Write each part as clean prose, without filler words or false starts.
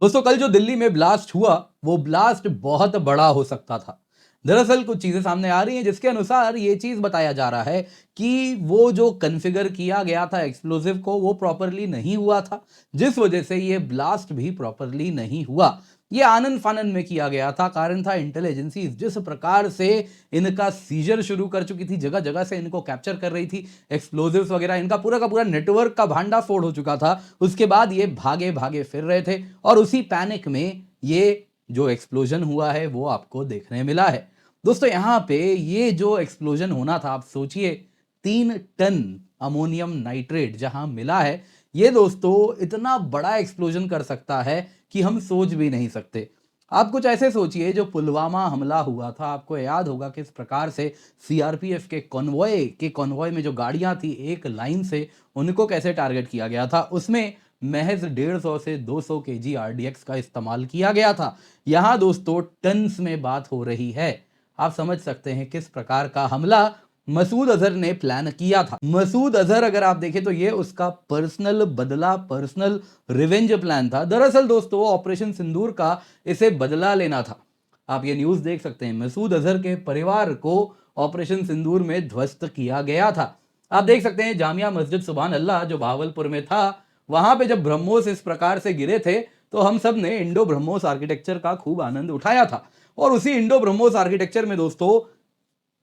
दोस्तों कल जो दिल्ली में ब्लास्ट हुआ वो ब्लास्ट बहुत बड़ा हो सकता था। दरअसल कुछ चीजें सामने आ रही हैं जिसके अनुसार ये चीज बताया जा रहा है कि वो जो कॉन्फ़िगर किया गया था एक्सप्लोसिव को वो प्रॉपरली नहीं हुआ था, जिस वजह से ये ब्लास्ट भी प्रॉपरली नहीं हुआ। ये आनन फानन में किया गया था। कारण था इंटेलिजेंसी जिस प्रकार से इनका सीजर शुरू कर चुकी थी, जगह जगह से इनको कैप्चर कर रही थी एक्सप्लोजिव्स वगैरह, इनका पूरा का पूरा नेटवर्क का भांडा फोड़ हो चुका था। उसके बाद ये भागे भागे फिर रहे थे और उसी पैनिक में ये जो एक्सप्लोजन हुआ है वो आपको देखने मिला है। दोस्तों यहाँ पे ये जो एक्सप्लोजन होना था, आप सोचिए 3 टन अमोनियम नाइट्रेट जहां मिला है, ये दोस्तों इतना बड़ा एक्सप्लोजन कर सकता है कि हम सोच भी नहीं सकते। आप कुछ ऐसे सोचिए, जो पुलवामा हमला हुआ था, आपको याद होगा किस प्रकार से सीआरपीएफ के कॉन्वॉय में जो गाड़ियां थी एक लाइन से, उनको कैसे टारगेट किया गया था। उसमें महज 150 से 200 केजी आरडीएक्स का इस्तेमाल किया गया था। यहां दोस्तों टन्स में बात हो रही है। आप समझ सकते हैं किस प्रकार का हमला मसूद अजहर ने प्लान किया था। मसूद अजहर अगर आप देखें तो ये उसका पर्सनल बदला, पर्सनल रिवेंज प्लान था। दरअसल दोस्तों ऑपरेशन सिंदूर का इसे बदला लेना था। आप ये न्यूज देख सकते हैं, मसूद अजहर के परिवार को ऑपरेशन सिंदूर में ध्वस्त किया गया था। आप देख सकते हैं जामिया मस्जिद सुभान अल्लाह जो भावलपुर में था, वहां पे जब ब्रह्मोस इस प्रकार से गिरे थे तो हम सब ने इंडो ब्रह्मोस आर्किटेक्चर का खूब आनंद उठाया था। और उसी इंडो ब्रह्मोस आर्किटेक्चर में दोस्तों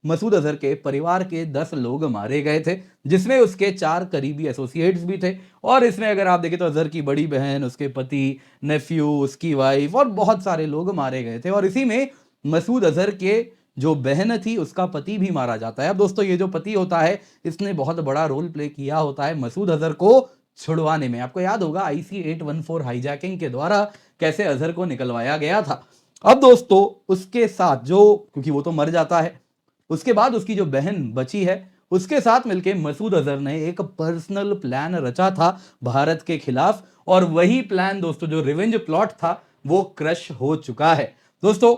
मसूद अजहर के परिवार के 10 लोग मारे गए थे, जिसमें उसके 4 करीबी एसोसिएट्स भी थे। और इसमें अगर आप देखें तो अजहर की बड़ी बहन, उसके पति, नेफ्यू, उसकी वाइफ और बहुत सारे लोग मारे गए थे। और इसी में मसूद अजहर के जो बहन थी उसका पति भी मारा जाता है। अब दोस्तों ये जो पति होता है इसने बहुत बड़ा रोल प्ले किया होता है मसूद अजहर को छुड़वाने में। आपको याद होगा आईसी 814 हाईजैकिंग के द्वारा कैसे अजहर को निकलवाया गया था। अब दोस्तों उसके साथ जो, क्योंकि वो तो मर जाता है, उसके बाद उसकी जो बहन बची है उसके साथ मिलकर मसूद अजहर ने एक पर्सनल प्लान रचा था भारत के खिलाफ। और वही प्लान दोस्तों, जो रिवेंज प्लॉट था, वो क्रश हो चुका है। दोस्तों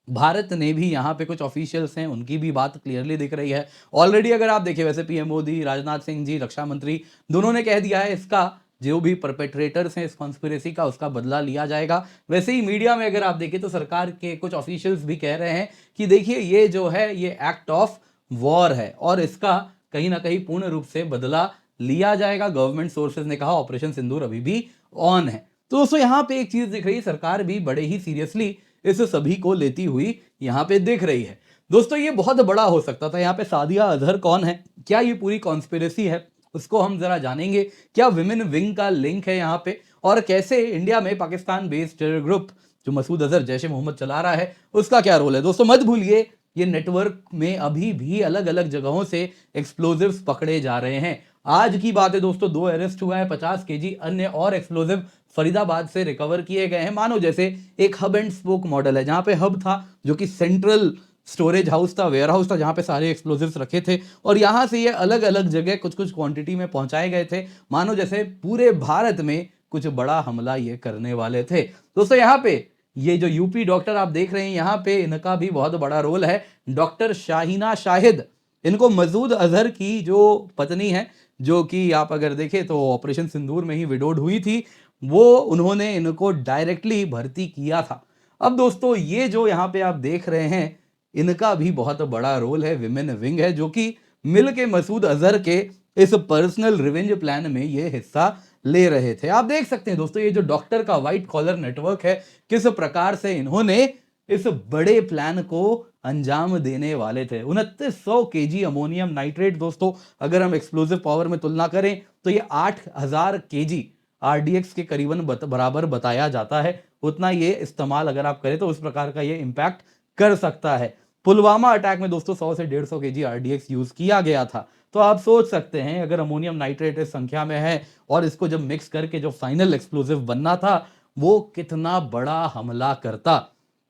भारत ने भी यहाँ पे कुछ ऑफिशियल्स हैं, उनकी भी बात क्लियरली दिख रही है। ऑलरेडी अगर आप देखें, वैसे पीएम मोदी, राजनाथ सिंह जी, रक्षा मंत्री, दोनों ने कह दिया है इसका जो भी परपेट्रेटर्स हैं इस कॉन्स्पिरेसी का, उसका बदला लिया जाएगा। वैसे ही मीडिया में अगर आप देखें तो सरकार के कुछ ऑफिशियल्स भी कह रहे हैं कि देखिए ये जो है ये एक्ट ऑफ वॉर है और इसका कहीं ना कहीं पूर्ण रूप से बदला लिया जाएगा। गवर्नमेंट सोर्सेज ने कहा ऑपरेशन सिंदूर अभी भी ऑन है। तो दोस्तों यहाँ पे एक चीज दिख रही है, सरकार भी बड़े ही सीरियसली इस सभी को लेती हुई यहाँ पे दिख रही है। दोस्तों ये बहुत बड़ा हो सकता था। यहाँ पे सादिया अजहर कौन है, क्या ये पूरी कॉन्स्पिरेसी है, उसको हम जरा जानेंगे। क्या विमेन विंग का लिंक है यहाँ पे, और कैसे इंडिया में पाकिस्तान बेस्ड टेरर ग्रुप जो मसूद अजहर जैश ए मोहम्मद चला रहा है उसका क्या रोल है। दोस्तों मत भूलिए ये नेटवर्क में अभी भी अलग अलग जगहों से एक्सप्लोजिव्स पकड़े जा रहे हैं। आज की बात है दोस्तों, 2 अरेस्ट हुआ है, 50 केजी अन्य और एक्सप्लोजिव फरीदाबाद से रिकवर किए गए हैं। मानो जैसे एक हब एंड स्पोक मॉडल है, जहां पे हब था जो कि सेंट्रल स्टोरेज हाउस था, वेयर हाउस था, जहां पे सारे एक्सप्लोजिव्स रखे थे, और यहां से ये अलग अलग जगह कुछ कुछ क्वांटिटी में पहुंचाए गए थे। मानो जैसे पूरे भारत में कुछ बड़ा हमला ये करने वाले थे। दोस्तों यहाँ पे ये जो यूपी डॉक्टर आप देख रहे हैं, यहाँ पे इनका भी बहुत बड़ा रोल है। डॉक्टर शाहीना शाहिद, इनको मसूद अजहर की जो पत्नी है, जो कि आप अगर देखें तो ऑपरेशन सिंदूर में ही विडोड हुई थी, वो उन्होंने इनको डायरेक्टली भर्ती किया था। अब दोस्तों ये जो यहाँ पे आप देख रहे हैं, इनका भी बहुत बड़ा रोल है, विमेन विंग है, जो कि मिल के मसूद अजहर के इस पर्सनल रिवेंज प्लान में ये हिस्सा ले रहे थे। आप देख सकते हैं दोस्तों ये जो डॉक्टर का व्हाइट कॉलर नेटवर्क है, किस प्रकार से इन्होंने इस बड़े प्लान को अंजाम देने वाले थे। 2900 केजी अमोनियम नाइट्रेट दोस्तों, अगर हम एक्सप्लोजिव पावर में तुलना करें तो ये 8000 केजी आरडीएक्स के करीबन बराबर बताया जाता है। उतना ये इस्तेमाल अगर आप करें तो उस प्रकार का ये इंपैक्ट कर सकता है। पुलवामा अटैक में दोस्तों 100 से 150 केजी आरडीएक्स यूज किया गया था। तो आप सोच सकते हैं अगर अमोनियम नाइट्रेट इस संख्या में है और इसको जब मिक्स करके जो फाइनल एक्सप्लोजिव बनना था वो कितना बड़ा हमला करता।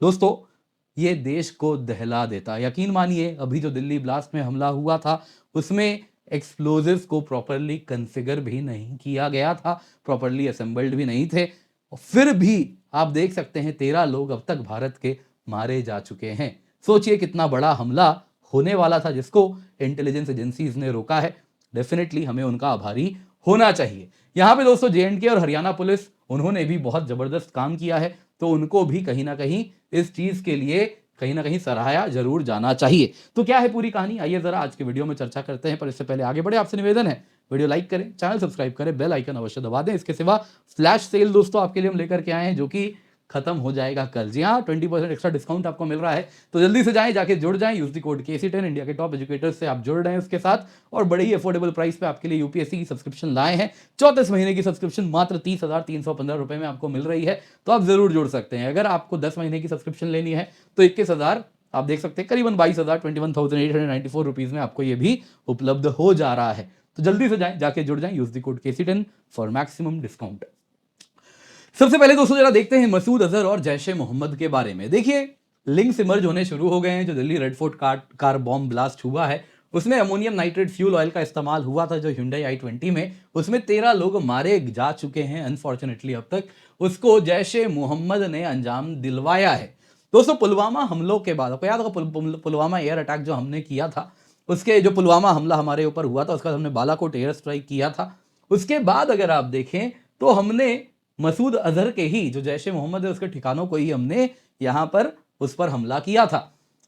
दोस्तों ये देश को दहला देता। यकीन मानिए अभी जो दिल्ली ब्लास्ट में हमला हुआ था उसमें एक्सप्लोजिव्स को प्रॉपरली कॉन्फ़िगर भी नहीं किया गया था, प्रॉपरली असेंबल्ड भी नहीं थे। फिर भी आप देख सकते हैं 13 लोग अब तक भारत के मारे जा चुके हैं। सोचिए कितना बड़ा हमला होने वाला था जिसको इंटेलिजेंस एजेंसीज ने रोका है। डेफिनेटली हमें उनका आभारी होना चाहिए। यहाँ पे दोस्तों जेएंडके और हरियाणा पुलिस उन्होंने भी बहुत जबरदस्त काम किया है, तो उनको भी कहीं ना कहीं इस चीज के लिए कहीं ना कहीं सराहाया जरूर जाना चाहिए। तो क्या है पूरी कहानी, आइए जरा आज के वीडियो में चर्चा करते हैं। पर इससे पहले आगे बढ़े आपसे निवेदन है, वीडियो लाइक करें, चैनल सब्सक्राइब करें, बेल आइकन अवश्य दबा दें। इसके सिवा फ्लैश सेल दोस्तों आपके लिए हम लेकर के आए हैं, जो कि खत्म हो जाएगा कल। जी हाँ, 20% एक्स्ट्रा डिस्काउंट आपको मिल रहा है, तो जल्दी से जाएं, जाके जुड़ जाएं। Use the code KC10, India के टॉप एजुकेटर्स से आप जुड़ रहे हैं उसके साथ, और बड़े ही अफोर्डेबल प्राइस पे आपके लिए यूपीएससी की सब्सक्रिप्शन लाए हैं। 34 महीने की सब्सक्रिप्शन मात्र 30,315 रुपए में आपको मिल रही है, तो आप जरूर जुड़ सकते हैं। अगर आपको 10 महीने की सब्सक्रिप्शन लेनी है तो 21,000 आप देख सकते हैं, करीबन 22,000 21,894 रुपीज में आपको ये भी उपलब्ध हो जा रहा है। तो जल्दी से जाएं, जाके जुड़ जाएं, use the code KC10 for maximum discount. सबसे पहले दोस्तों जरा देखते हैं मसूद अजहर और जैश ए मोहम्मद के बारे में। देखिए, लिंक्स इमर्ज होने शुरू हो गए हैं। जो Delhi red fort car bomb blast हुआ है, उसमें अमोनियम नाइट्रेट फ्यूल ऑयल का इस्तेमाल हुआ था, जो Hyundai i20 में, उसमें 13 लोग मारे जा चुके हैं अनफॉर्चुनेटली। अब तक उसको जैश ए मोहम्मद ने अंजाम दिलवाया है। दोस्तों, पुलवामा हमलों के बाद, आपको याद होगा पुलवामा एयर अटैक जो हमने किया था, उसके जो पुलवामा हमला हमारे ऊपर हुआ था, उसका हमने बालाकोट एयर स्ट्राइक किया था। उसके बाद अगर आप देखें तो हमने मसूद अजहर के ही, जो जैश ए मोहम्मद है, उसके ठिकानों को ही हमने यहां पर उस पर हमला किया था।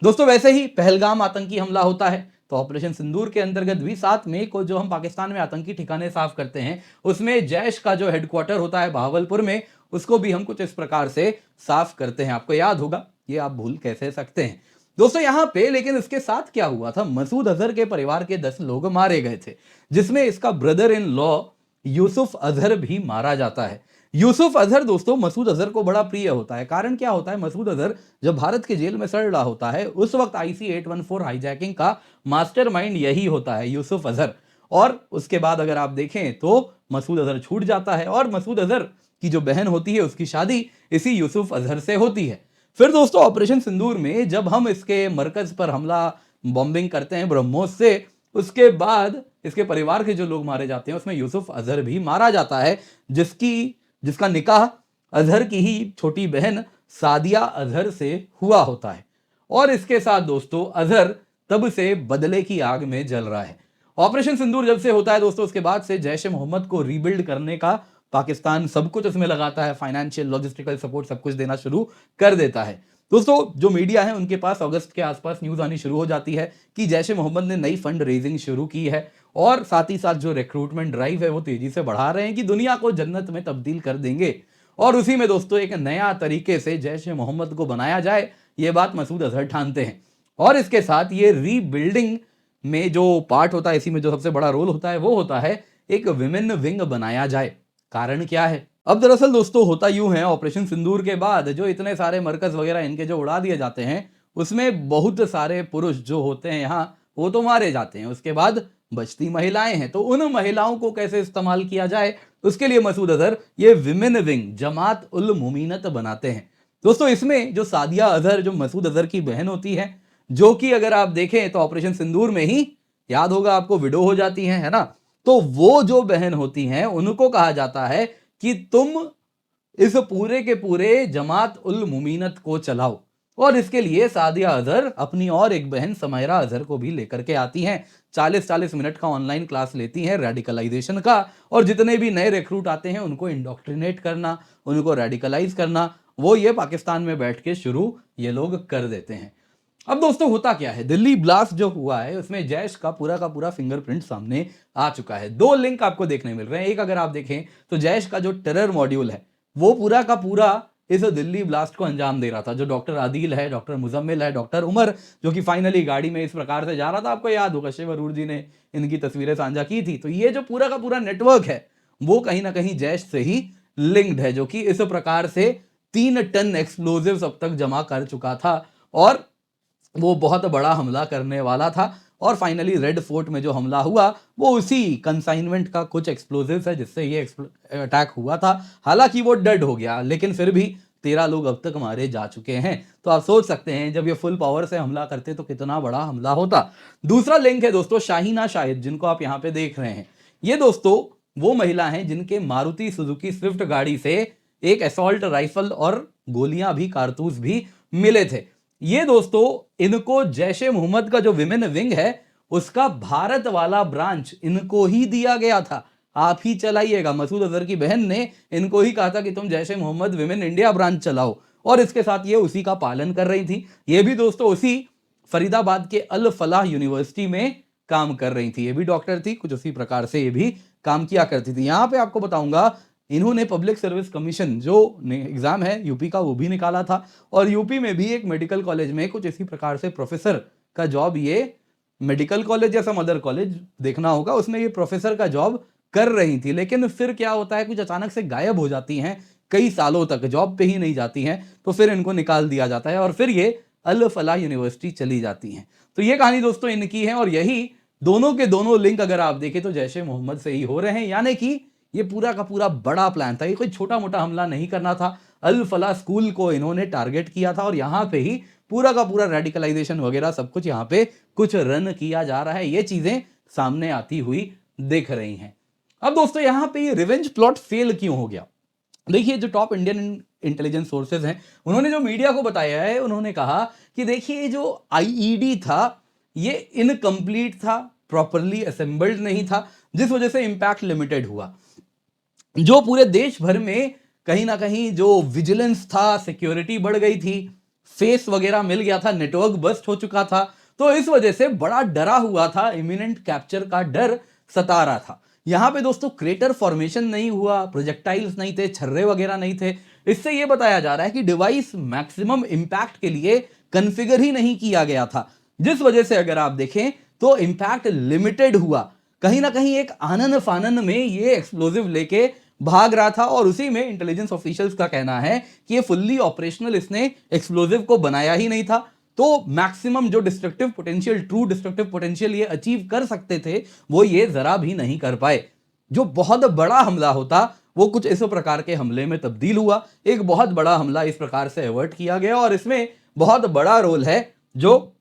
दोस्तों, वैसे ही पहलगाम आतंकी हमला होता है, तो ऑपरेशन सिंदूर के अंतर्गत भी 7 मई को जो हम पाकिस्तान में आतंकी ठिकाने साफ करते हैं, उसमें जैश का जो हेडक्वार्टर होता है बहावलपुर में, उसको भी हम कुछ इस प्रकार से साफ करते हैं। आपको याद होगा, ये आप भूल कैसे सकते हैं दोस्तों यहां पे। लेकिन इसके साथ क्या हुआ था, मसूद अजहर के परिवार के 10 लोग मारे गए थे, जिसमें इसका brother in law Yusuf Azhar भी मारा जाता है। यूसुफ अजहर दोस्तों मसूद अजहर को बड़ा प्रिय होता है। कारण क्या होता है, मसूद अजहर जब भारत के जेल में सड़ रहा होता है, उस वक्त IC 814 हाईजैकिंग का मास्टरमाइंड यही होता है, यूसुफ अजहर। और उसके बाद अगर आप देखें तो मसूद अजहर छूट जाता है, और मसूद अजहर की जो बहन होती है, उसकी शादी इसी यूसुफ अजहर से होती है। फिर दोस्तों ऑपरेशन सिंदूर में जब हम इसके मरकज पर हमला बॉम्बिंग करते हैं ब्रह्मोस से, उसके बाद इसके परिवार के जो लोग मारे जाते हैं, उसमें यूसुफ अजहर भी मारा जाता है, जिसका निकाह अजहर की ही छोटी बहन सादिया अजहर से हुआ होता है। और इसके साथ दोस्तों अजहर तब से बदले की आग में जल रहा है। ऑपरेशन सिंदूर जब से होता है दोस्तों, उसके बाद से जैश ए मोहम्मद को रीबिल्ड करने का पाकिस्तान सब कुछ उसमें लगाता है, फाइनेंशियल लॉजिस्टिकल सपोर्ट सब कुछ देना शुरू कर देता है। दोस्तों, जो मीडिया है उनके पास अगस्त के आसपास न्यूज आनी शुरू हो जाती है कि जैश ए मोहम्मद ने नई फंड रेजिंग शुरू की है, और साथ ही साथ जो रिक्रूटमेंट ड्राइव है वो तेजी से बढ़ा रहे हैं कि दुनिया को जन्नत में तब्दील कर देंगे। और उसी में दोस्तों एक नया तरीके से जैश ए मोहम्मद को बनाया जाए, ये बात मसूद अजहर ठानते हैं। और इसके साथ ये रीबिल्डिंग में जो पार्ट होता है, इसी में जो सबसे बड़ा रोल होता है, वो होता है एक विमेन विंग बनाया जाए। कारण क्या है, अब दरअसल दोस्तों होता यूं है, ऑपरेशन सिंदूर के बाद जो इतने सारे मरकज वगैरह इनके जो उड़ा दिए जाते हैं, उसमें बहुत सारे पुरुष जो होते हैं यहाँ, वो तो मारे जाते हैं। उसके बाद बचती महिलाएं हैं, तो उन महिलाओं को कैसे इस्तेमाल किया जाए, उसके लिए मसूद अजहर ये विमेन विंग जमात उल मोमिनत बनाते हैं। दोस्तों, इसमें जो सादिया अजहर, जो मसूद अजहर की बहन होती है, जो कि अगर आप देखें तो ऑपरेशन सिंदूर में ही, याद होगा आपको, विडो हो जाती है ना, तो वो जो बहन होती हैं उनको कहा जाता है कि तुम इस पूरे के पूरे जमात उल मुमीनत को चलाओ। और इसके लिए सादिया अजहर अपनी और एक बहन समायरा अजहर को भी लेकर के आती हैं। 40-40 मिनट का ऑनलाइन क्लास लेती हैं रेडिकलाइजेशन का, और जितने भी नए रिक्रूट आते हैं उनको इंडोक्ट्रिनेट करना, उनको रेडिकलाइज करना, वो ये पाकिस्तान में बैठ के शुरू ये लोग कर देते हैं। अब दोस्तों होता क्या है, दिल्ली ब्लास्ट जो हुआ है उसमें जैश का पूरा फिंगरप्रिंट सामने आ चुका है। 2 लिंक आपको देखने मिल रहे हैं। एक अगर आप देखें तो जैश का जो टेरर मॉड्यूल है, वो पूरा का पूरा इस दिल्ली ब्लास्ट को अंजाम दे रहा था। जो डॉक्टर आदिल है, डॉक्टर मुजम्मिल है, डॉक्टर उमर, जो कि फाइनली गाड़ी में इस प्रकार से जा रहा था, आपको याद होगा शिव अरूर जी ने इनकी तस्वीरें साझा की थी। तो ये जो पूरा का पूरा नेटवर्क है, वो कहीं ना कहीं जैश से ही लिंक्ड है, जो कि इस प्रकार से 3 टन एक्सप्लोजिव्स अब तक जमा कर चुका था, और वो बहुत बड़ा हमला करने वाला था। और फाइनली रेड फोर्ट में जो हमला हुआ, वो उसी कंसाइनमेंट का कुछ एक्सप्लोजिव्स है जिससे ये अटैक हुआ था। हालांकि वो डेड हो गया, लेकिन फिर भी 13 लोग अब तक मारे जा चुके हैं। तो आप सोच सकते हैं जब ये फुल पावर से हमला करते तो कितना बड़ा हमला होता। दूसरा लिंक है दोस्तों शाहीना शाहिद, जिनको आप यहाँ पे देख रहे हैं। ये दोस्तों वो महिला हैं जिनके मारुति सुजुकी स्विफ्ट गाड़ी से एक असॉल्ट राइफल और गोलियां भी, कारतूस भी मिले थे। ये दोस्तों इनको जैश ए मोहम्मद का जो विमेन विंग है, उसका भारत वाला ब्रांच इनको ही दिया गया था। आप ही चलाइएगा। मसूद अजहर की बहन ने इनको ही कहा था कि तुम जैश ए मोहम्मद विमेन इंडिया ब्रांच चलाओ, और इसके साथ ये उसी का पालन कर रही थी। ये भी दोस्तों उसी फरीदाबाद के अल फलाह यूनिवर्सिटी में काम कर रही थी। ये भी डॉक्टर थी, कुछ उसी प्रकार से ये भी काम किया करती थी। यहां पे आपको बताऊंगा, इन्होंने पब्लिक सर्विस कमीशन जो एग्जाम है यूपी का वो भी निकाला था, और यूपी में भी एक मेडिकल कॉलेज में कुछ इसी प्रकार से प्रोफेसर का जॉब, ये मेडिकल कॉलेज या सम अदर कॉलेज देखना होगा, उसमें ये प्रोफेसर का जॉब कर रही थी। लेकिन फिर क्या होता है, कुछ अचानक से गायब हो जाती हैं, कई सालों तक जॉब पे ही नहीं जाती हैं, तो फिर इनको निकाल दिया जाता है और फिर ये अल फलाह यूनिवर्सिटी चली जाती हैं। तो ये कहानी दोस्तों इनकी है, और यही दोनों के दोनों लिंक अगर आप देखें तो जैश ए मोहम्मद से ही हो रहे हैं। यानी कि ये पूरा का पूरा बड़ा प्लान था, ये कोई छोटा मोटा हमला नहीं करना था। अल फलाह स्कूल को इन्होंने टारगेट किया था, और यहाँ पे ही पूरा का पूरा रेडिकलाइजेशन वगैरह सब कुछ यहाँ पे कुछ रन किया जा रहा है। ये चीजें सामने आती हुई दिख रही हैं। अब दोस्तों यहाँ पे ये रिवेंज प्लॉट फेल क्यों हो गया? देखिए, जो टॉप इंडियन इंटेलिजेंस सोर्सेज हैं, उन्होंने जो मीडिया को बताया है, उन्होंने कहा कि देखिए जो आईईडी था ये इनकम्प्लीट था, प्रॉपरली असेंबल्ड नहीं था, जिस वजह से इंपैक्ट लिमिटेड हुआ। जो पूरे देश भर में कहीं ना कहीं जो विजिलेंस था, सिक्योरिटी बढ़ गई थी, फेस वगैरह मिल गया था, नेटवर्क बस्ट हो चुका था, तो इस वजह से बड़ा डरा हुआ था, इमिनेंट कैप्चर का डर सता रहा था। यहां पे दोस्तों क्रेटर फॉर्मेशन नहीं हुआ, प्रोजेक्टाइल्स नहीं थे, छर्रे वगैरह नहीं थे। इससे यह बताया जा रहा है कि डिवाइस मैक्सिमम इंपैक्ट के लिए कॉन्फ़िगर ही नहीं किया गया था, जिस वजह से अगर आप देखें तो इंपैक्ट लिमिटेड हुआ। कहीं ना कहीं एक आनन फानन में ये एक्सप्लोजिव लेके भाग रहा था, और उसी में इंटेलिजेंस ऑफिशियल्स का कहना है कि ये फुल्ली ऑपरेशनल इसने एक्सप्लोजिव को बनाया ही नहीं था। तो मैक्सिमम जो destructive potential, true destructive potential ये अचीव कर सकते थे, वो ये जरा भी नहीं कर पाए। जो बहुत बड़ा हमला होता वो कुछ इस प्रकार के हमले में तब्दील हुआ। एक बहुत बड़ा हमला इस प्रकार से अवर्ट किया गया, और इसमें बहुत बड़ा रोल है जो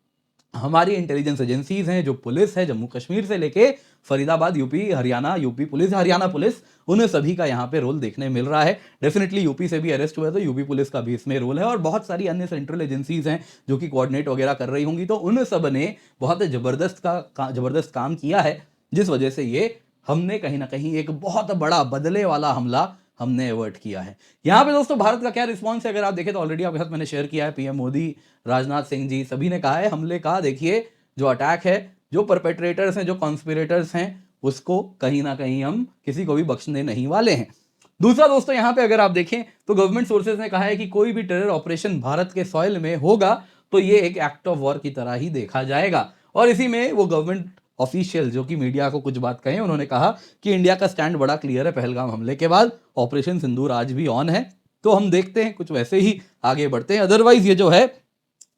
हमारी इंटेलिजेंस एजेंसीज हैं, जो पुलिस है, जम्मू कश्मीर से लेके Faridabad, UP, Haryana, UP police, Haryana police, उन सभी का यहाँ पे रोल देखने मिल रहा है। डेफिनेटली यूपी से भी अरेस्ट हुआ है, तो यूपी पुलिस का भी इसमें रोल है, और बहुत सारी अन्य सेंट्रल एजेंसीज हैं जो कि कोऑर्डिनेट वगैरह कर रही होंगी। तो उन सब ने बहुत जबरदस्त काम किया है, जिस वजह से ये हमने कहीं ना कहीं एक बहुत बड़ा बदले वाला हमला हमने अवर्ट किया है। यहाँ पे दोस्तों भारत का क्या रिस्पॉन्स है अगर आप देखें तो ऑलरेडी आपके साथ मैंने शेयर किया है। पीएम मोदी, राजनाथ सिंह जी, सभी ने कहा है हमले का देखिए जो अटैक है, जो परपेट्रेटर्स हैं, जो कॉन्स्पिरेटर्स हैं, उसको कहीं ना कहीं हम किसी को भी बख्शने नहीं वाले हैं। दूसरा दोस्तों यहाँ पे अगर आप देखें तो गवर्नमेंट सोर्सेज ने कहा है कि कोई भी टेरर ऑपरेशन भारत के सॉइल में होगा तो ये एक एक्ट ऑफ वॉर की तरह ही देखा जाएगा। और इसी में वो गवर्नमेंट ऑफिशियल जो कि मीडिया को कुछ बात कहें, उन्होंने कहा कि इंडिया का स्टैंड बड़ा क्लियर है पहलगाम हमले के बाद, ऑपरेशन सिंदूर आज भी ऑन है, तो हम देखते हैं कुछ वैसे ही आगे बढ़ते हैं। अदरवाइज ये जो है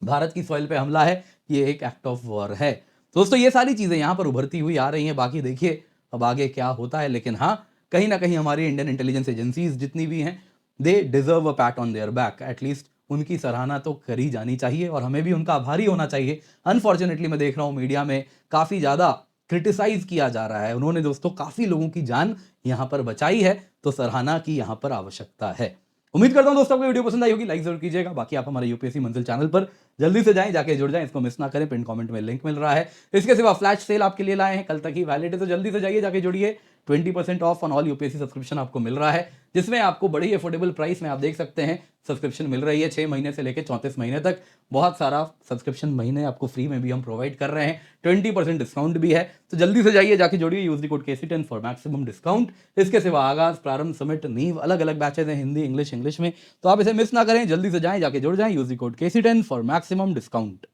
भारत की सॉइल पे हमला है, ये एक एक्ट ऑफ वॉर है। दोस्तों ये सारी चीजें यहाँ पर उभरती हुई आ रही हैं, बाकी देखिए अब आगे क्या होता है। लेकिन हाँ, कहीं ना कहीं हमारी इंडियन इंटेलिजेंस एजेंसीज जितनी भी हैं, they deserve a PAT on their back, at least उनकी सराहना तो करी जानी चाहिए और हमें भी उनका आभारी होना चाहिए। अनफॉर्चुनेटली मैं देख रहा हूँ मीडिया में काफ़ी ज़्यादा क्रिटिसाइज किया जा रहा है। उन्होंने दोस्तों काफ़ी लोगों की जान यहाँ पर बचाई है, तो सराहना की यहाँ पर आवश्यकता है। उम्मीद करता हूँ दोस्तों आपको वीडियो पसंद आई होगी, लाइक जरूर कीजिएगा। बाकी आप हमारे यूपीएससी मंजिल चैनल पर जल्दी से जाएं, जाके जुड़ जाएं, इसको मिस ना करें, पिन कमेंट में लिंक मिल रहा है। इसके सिवा फ्लैश सेल आपके लिए लाए हैं, कल तक ही वैलिड है, तो जल्दी से जाइए, जाके जुड़िए। 20% of on all UPSC subscription आपको मिल रहा है, जिसमें आपको बड़ी अफोर्डेबल प्राइस में आप देख सकते हैं सब्सक्रिप्शन मिल रही है 6 महीने से लेकर 34 महीने तक। बहुत सारा सब्सक्रिप्शन महीने आपको फ्री में भी हम प्रोवाइड कर रहे हैं, 20% डिस्काउंट भी है, तो जल्दी से जाइए, जाके जोड़िए, use the code KC10 for maximum discount. इसके सिवा आगाज, प्रारंभ, समिट, नींव, अलग अलग बैचेज हैं, हिंदी, इंग्लिश में, तो आप इसे मिस ना करें, जल्दी से जाएं, जाके जुड़ जाएं, use the code KC10 for maximum discount.